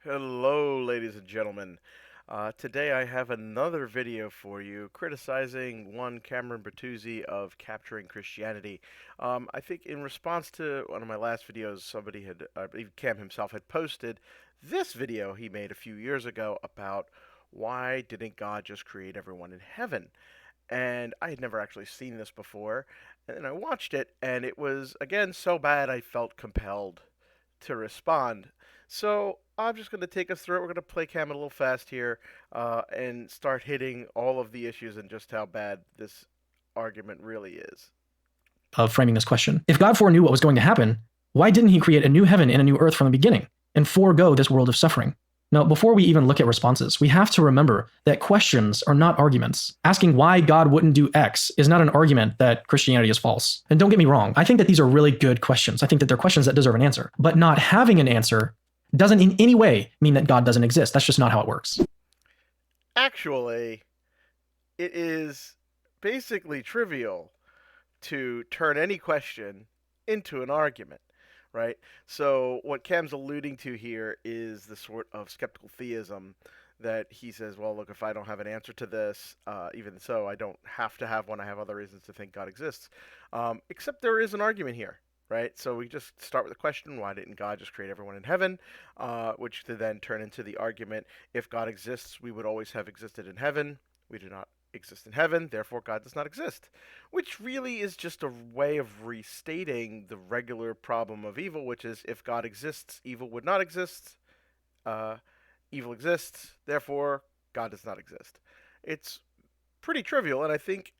Hello, ladies and gentlemen. Today I have another video for you criticizing one Cameron Bertuzzi of Capturing Christianity. I think in response to one of my last videos, somebody had, I believe Cam himself had posted this video he made a few years ago about why didn't God just create everyone in heaven? And I had never actually seen this before, and then I watched it, and it was, again, so bad I felt compelled to respond. So I'm just going to take us through it. We're going to play Cam a little fast here and start hitting all of the issues and just how bad this argument really is. Of framing this question. If God foreknew what was going to happen, why didn't he create a new heaven and a new earth from the beginning and forego this world of suffering? Now, before we even look at responses, we have to remember that questions are not arguments. Asking why God wouldn't do X is not an argument that Christianity is false. And don't get me wrong, I think that these are really good questions. I think that they're questions that deserve an answer. But not having an answer doesn't in any way mean that God doesn't exist. That's just not how it works. Actually, it is basically trivial to turn any question into an argument, right? So what Cam's alluding to here is the sort of skeptical theism that he says, well, look, if I don't have an answer to this, even so, I don't have to have one. I have other reasons to think God exists. Except there is an argument here, right? So we just start with the question, why didn't God just create everyone in heaven? Which to then turn into the argument, if God exists, we would always have existed in heaven. We do not exist in heaven, therefore God does not exist. Which really is just a way of restating the regular problem of evil, which is if God exists, evil would not exist. Uh, Evil exists, therefore God does not exist. It's pretty trivial, and I think,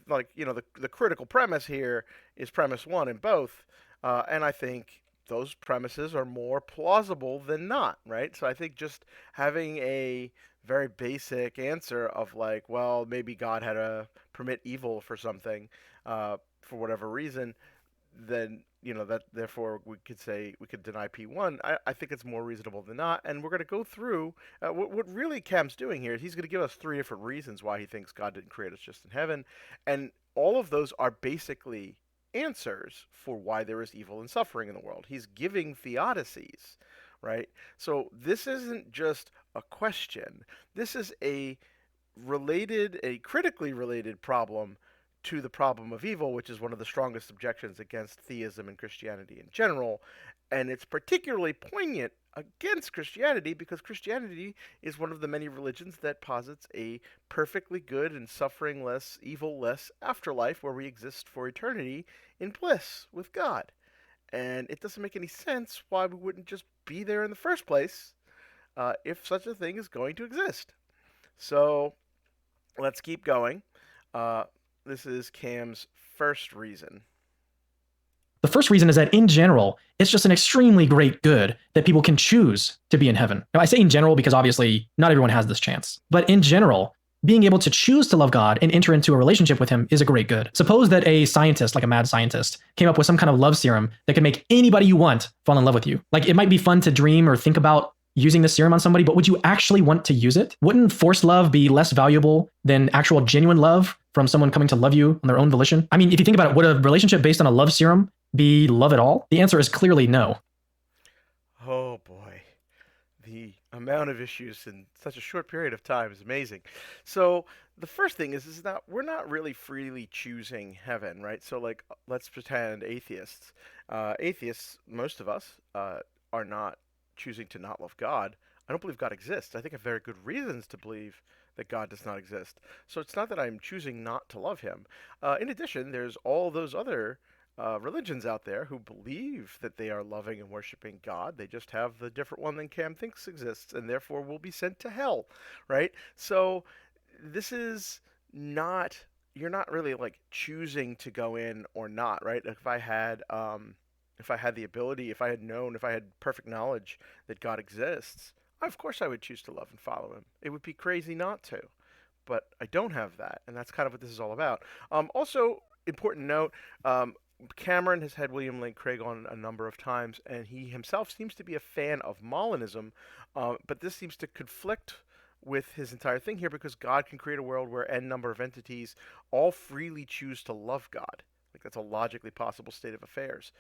like, the critical premise here is premise one in both, and I think those premises are more plausible than not, right? So I think just having a very basic answer of like, well, maybe God had to permit evil for something, for whatever reason, then that therefore we could deny P1. I think it's more reasonable than not, and we're going to go through what really Cam's doing here is he's going to give us three different reasons why he thinks God didn't create us just in heaven, and all of those are basically answers for why there is evil and suffering in the world. He's giving theodicies, right? So this isn't just a question. This is a critically related problem to the problem of evil, which is one of the strongest objections against theism and Christianity in general. And it's particularly poignant against Christianity because Christianity is one of the many religions that posits a perfectly good and suffering less, evil less afterlife where we exist for eternity in bliss with God. And it doesn't make any sense why we wouldn't just be there in the first place if such a thing is going to exist. So let's keep going. Uh, this is Cam's first reason. The first reason is that in general, it's just an extremely great good that people can choose to be in heaven. Now, I say in general because obviously not everyone has this chance. But in general, being able to choose to love God and enter into a relationship with him is a great good. Suppose that a scientist, like a mad scientist, came up with some kind of love serum that could make anybody you want fall in love with you. Like, it might be fun to dream or think about using this serum on somebody, but would you actually want to use it? Wouldn't forced love be less valuable than actual genuine love from someone coming to love you on their own volition? I mean, if you think about it, would a relationship based on a love serum be love at all? The answer is clearly no. Oh boy. The amount of issues in such a short period of time is amazing. So the first thing is that we're not really freely choosing heaven, right? So like, let's pretend atheists. Atheists, most of us, are not choosing to not love God. I don't believe God exists. I think I have very good reasons to believe that God does not exist. So it's not that I'm choosing not to love him. In addition, there's all those other religions out there who believe that they are loving and worshiping God. They just have the different one than Cam thinks exists, and therefore will be sent to hell, right? So this is not you're not really like choosing to go in or not, right? If I had the ability, if I had known, if I had perfect knowledge that God exists, of course I would choose to love and follow him. It would be crazy not to. But I don't have that, and that's kind of what this is all about. Also, important note, Cameron has had William Lane Craig on a number of times, and he himself seems to be a fan of Molinism, but this seems to conflict with his entire thing here because God can create a world where n number of entities all freely choose to love God. Like that's a logically possible state of affairs.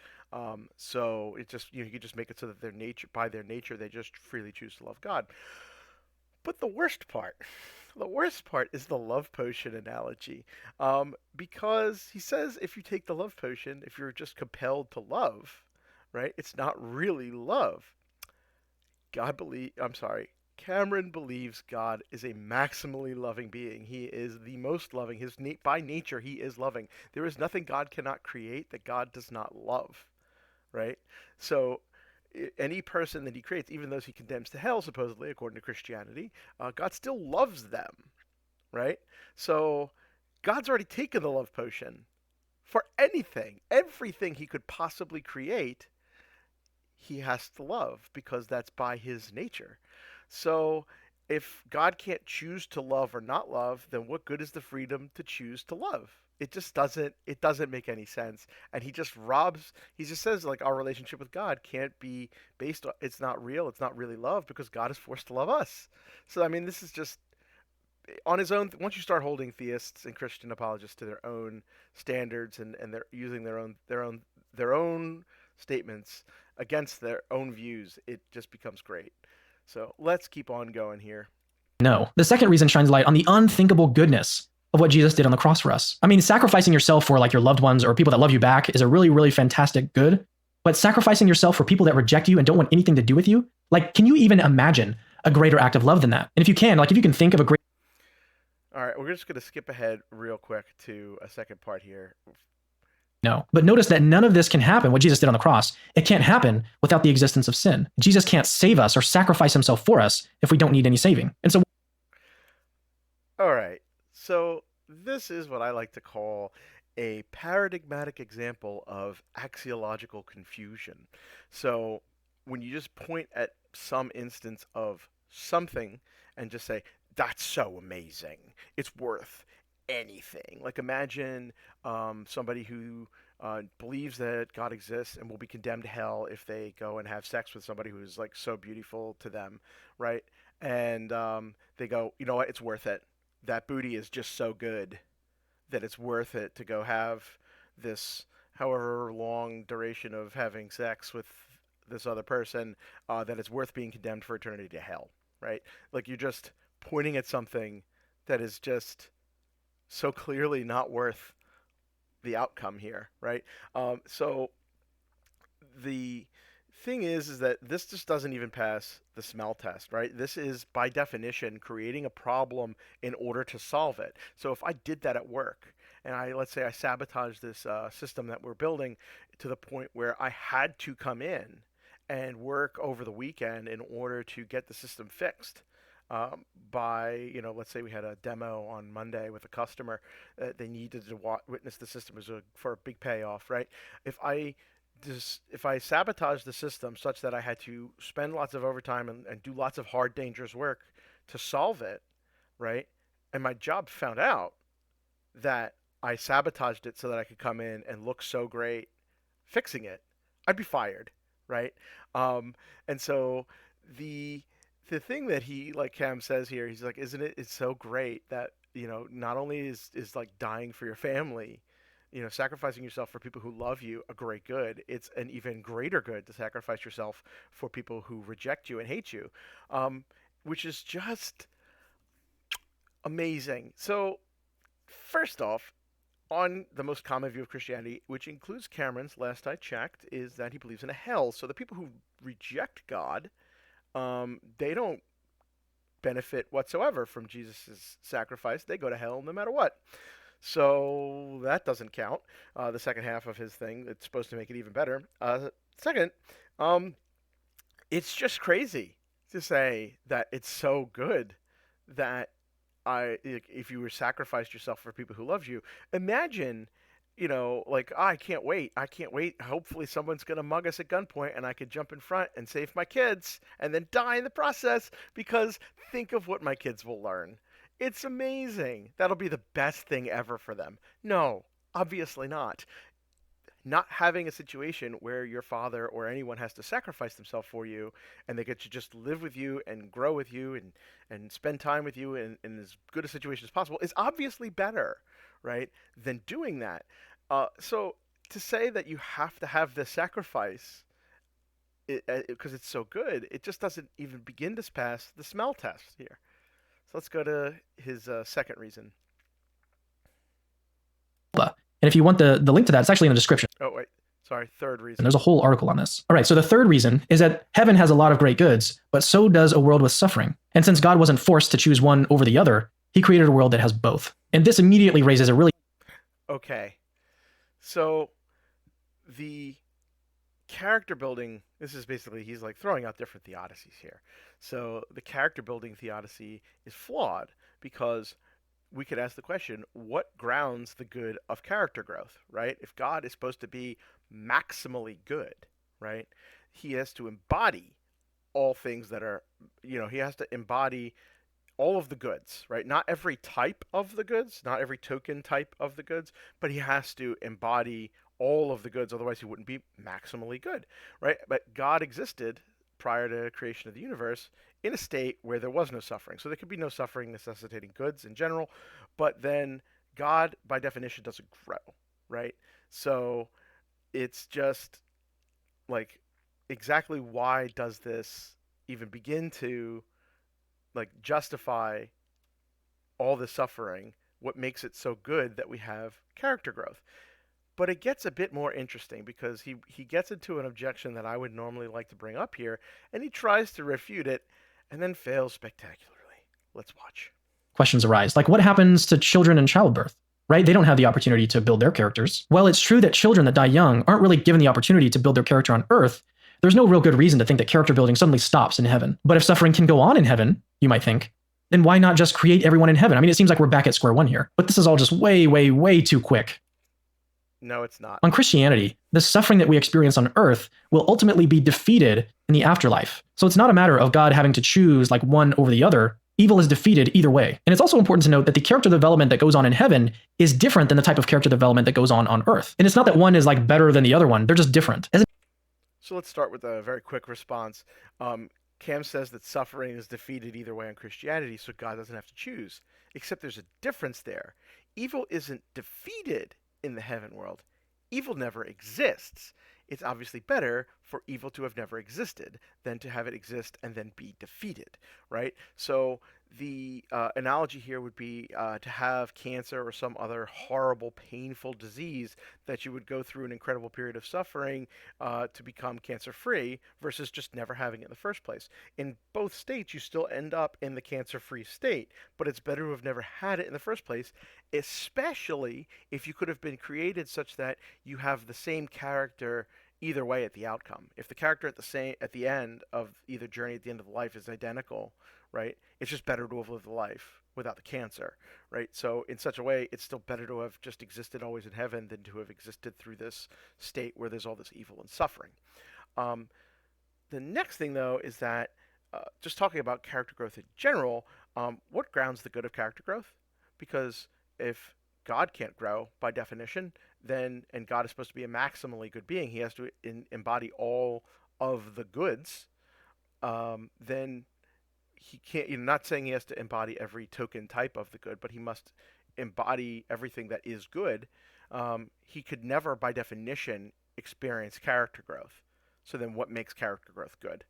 So it just you could just make it so that their nature, by their nature, they just freely choose to love God. But the worst part is the love potion analogy, because he says if you take the love potion, if you're just compelled to love, right, it's not really love. I'm sorry. Cameron believes God is a maximally loving being. He is the most loving. By nature, he is loving. There is nothing God cannot create that God does not love, right? So any person that he creates, even those he condemns to hell, supposedly, according to Christianity, God still loves them, right? So God's already taken the love potion for anything, everything he could possibly create. He has to love because that's by his nature. So if God can't choose to love or not love, then what good is the freedom to choose to love? It doesn't make any sense. And he just says like our relationship with God can't be based on, it's not real, it's not really love because God is forced to love us. So I mean this is just on his own. Once you start holding theists and Christian apologists to their own standards, and they're using their own statements against their own views, it just becomes great. So let's keep on going here. No. The second reason shines light on the unthinkable goodness of what Jesus did on the cross for us. I mean, sacrificing yourself for like your loved ones or people that love you back is a really, really fantastic good. But sacrificing yourself for people that reject you and don't want anything to do with you, like, can you even imagine a greater act of love than that? And if you can, like, if you can think of a great. All right, we're just going to skip ahead real quick to a second part here. No. But notice that none of this can happen, what Jesus did on the cross. It can't happen without the existence of sin. Jesus can't save us or sacrifice himself for us if we don't need any saving. And so. All right, so this is what I like to call a paradigmatic example of axiological confusion. So when you just point at some instance of something and just say, that's so amazing, it's worth anything. Like imagine somebody who believes that God exists and will be condemned to hell if they go and have sex with somebody who's like so beautiful to them, right? And they go, you know what, it's worth it. That booty is just so good that it's worth it to go have this however long duration of having sex with this other person, that it's worth being condemned for eternity to hell, right? Like you're just pointing at something that is just so clearly not worth the outcome here, right? So the thing is that this just doesn't even pass the smell test, right? This is by definition creating a problem in order to solve it. So if I did that at work and let's say I sabotaged this system that we're building to the point where I had to come in and work over the weekend in order to get the system fixed, by, let's say we had a demo on Monday with a customer. They needed to witness the system for a big payoff, right? If I if I sabotage the system such that I had to spend lots of overtime and do lots of hard, dangerous work to solve it, right? And my job found out that I sabotaged it so that I could come in and look so great fixing it, I'd be fired, right? And so the the thing that he, like Cam says here, he's like, isn't it? It's so great that not only is like dying for your family, sacrificing yourself for people who love you a great good. It's an even greater good to sacrifice yourself for people who reject you and hate you, which is just amazing. So first off, on the most common view of Christianity, which includes Cameron's, last I checked, is that he believes in a hell. So the people who reject God, they don't benefit whatsoever from Jesus' sacrifice. They go to hell no matter what. So that doesn't count. The second half of his thing, it's supposed to make it even better. Second, um, it's just crazy to say that it's so good that if you were sacrificed yourself for people who love you, imagine, like, oh, I can't wait. Hopefully someone's going to mug us at gunpoint and I could jump in front and save my kids and then die in the process because think of what my kids will learn. It's amazing. That'll be the best thing ever for them. No, obviously not. Not having a situation where your father or anyone has to sacrifice themselves for you and they get to just live with you and grow with you and spend time with you in as good a situation as possible is obviously better, right, than doing that. So to say that you have to have this sacrifice because it's so good, it just doesn't even begin to pass the smell test here. So let's go to his second reason. And if you want the link to that, it's actually in the description. Oh, wait. Sorry, third reason. And there's a whole article on this. All right, so the third reason is that heaven has a lot of great goods, but so does a world with suffering. And since God wasn't forced to choose one over the other, he created a world that has both. And this immediately raises a really... Okay. So the character building, this is basically, he's like throwing out different theodicies here. So the character building theodicy is flawed because we could ask the question, what grounds the good of character growth, right? If God is supposed to be maximally good, right, he has to embody all things that are, he has to embody all of the goods, right? Not every type of the goods, not every token type of the goods, but he has to embody all of the goods, otherwise he wouldn't be maximally good, right? But God existed prior to creation of the universe in a state where there was no suffering. So there could be no suffering necessitating goods in general, but then God by definition doesn't grow, right? So it's just like, exactly why does this even begin to like justify all the suffering? What makes it so good that we have character growth? But it gets a bit more interesting because he gets into an objection that I would normally like to bring up here, and he tries to refute it and then fails spectacularly. Let's watch. questions arise. Like, what happens to children in childbirth? Right? They don't have the opportunity to build their characters. Well, it's true that children that die young aren't really given the opportunity to build their character on earth. There's no real good reason to think that character building suddenly stops in heaven. But if suffering can go on in heaven, you might think, then why not just create everyone in heaven? I mean, it seems like we're back at square one here. But this is all just way, way, way too quick. No, it's not. On Christianity, the suffering that we experience on earth will ultimately be defeated in the afterlife. So it's not a matter of God having to choose like one over the other. Evil is defeated either way. And it's also important to note that the character development that goes on in heaven is different than the type of character development that goes on earth. And it's not that one is like better than the other one. They're just different. So let's start with a very quick response. Cam says that suffering is defeated either way in Christianity, so God doesn't have to choose. Except there's a difference there. Evil isn't defeated in the heaven world. Evil never exists. It's obviously better for evil to have never existed than to have it exist and then be defeated, right? So the analogy here would be to have cancer or some other horrible, painful disease that you would go through an incredible period of suffering to become cancer-free versus just never having it in the first place. In both states, you still end up in the cancer-free state, but it's better to have never had it in the first place, especially if you could have been created such that you have the same character either way at the outcome. If the character at the end of either journey at the end of life is identical, right? It's just better to have lived the life without the cancer, right? So in such a way, it's still better to have just existed always in heaven than to have existed through this state where there's all this evil and suffering. The next thing, though, is that just talking about character growth in general, what grounds the good of character growth? Because if God can't grow by definition, then, and God is supposed to be a maximally good being, he has to embody all of the goods, then he can't, not saying he has to embody every token type of the good, but he must embody everything that is good. He could never, by definition, experience character growth. So then what makes character growth good?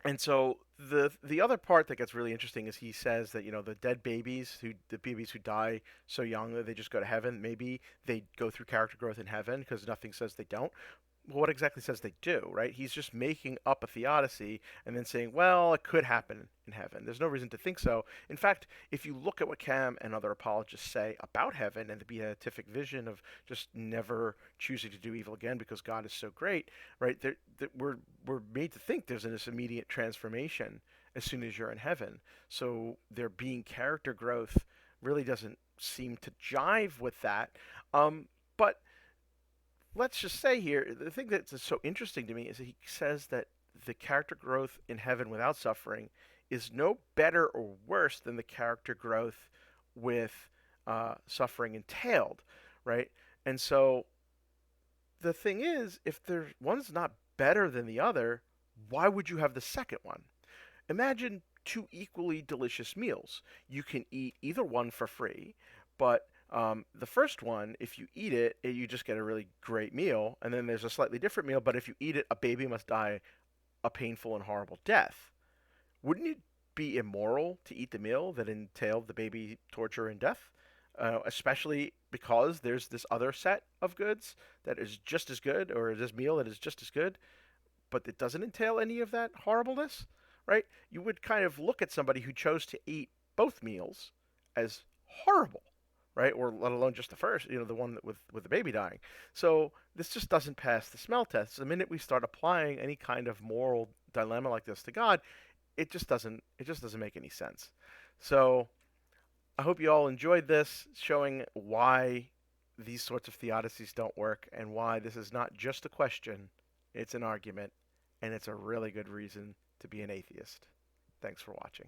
And so the other part that gets really interesting is he says that the the babies who die so young that they just go to heaven, maybe they go through character growth in heaven because nothing says they don't. Well, what exactly says they do, right? He's just making up a theodicy and then saying, well, it could happen in heaven. There's no reason to think so. In fact, if you look at what Cam and other apologists say about heaven and the beatific vision of just never choosing to do evil again because God is so great, right? We're made to think there's this immediate transformation as soon as you're in heaven. So there being character growth really doesn't seem to jive with that. But let's just say here, the thing that's so interesting to me is that he says that the character growth in heaven without suffering is no better or worse than the character growth with suffering entailed, right? And so the thing is, if one's not better than the other, why would you have the second one? Imagine two equally delicious meals. You can eat either one for free, but The first one, if you eat it, you just get a really great meal, and then there's a slightly different meal. But if you eat it, a baby must die a painful and horrible death. Wouldn't it be immoral to eat the meal that entailed the baby torture and death? Especially because there's this other set of goods that is just as good, or this meal that is just as good, but it doesn't entail any of that horribleness, right? You would kind of look at somebody who chose to eat both meals as horrible, right? Or let alone just the first, the one that with the baby dying. So this just doesn't pass the smell test. The minute we start applying any kind of moral dilemma like this to God, it just doesn't make any sense. So I hope you all enjoyed this, showing why these sorts of theodicies don't work and why this is not just a question, it's an argument, and it's a really good reason to be an atheist. Thanks for watching.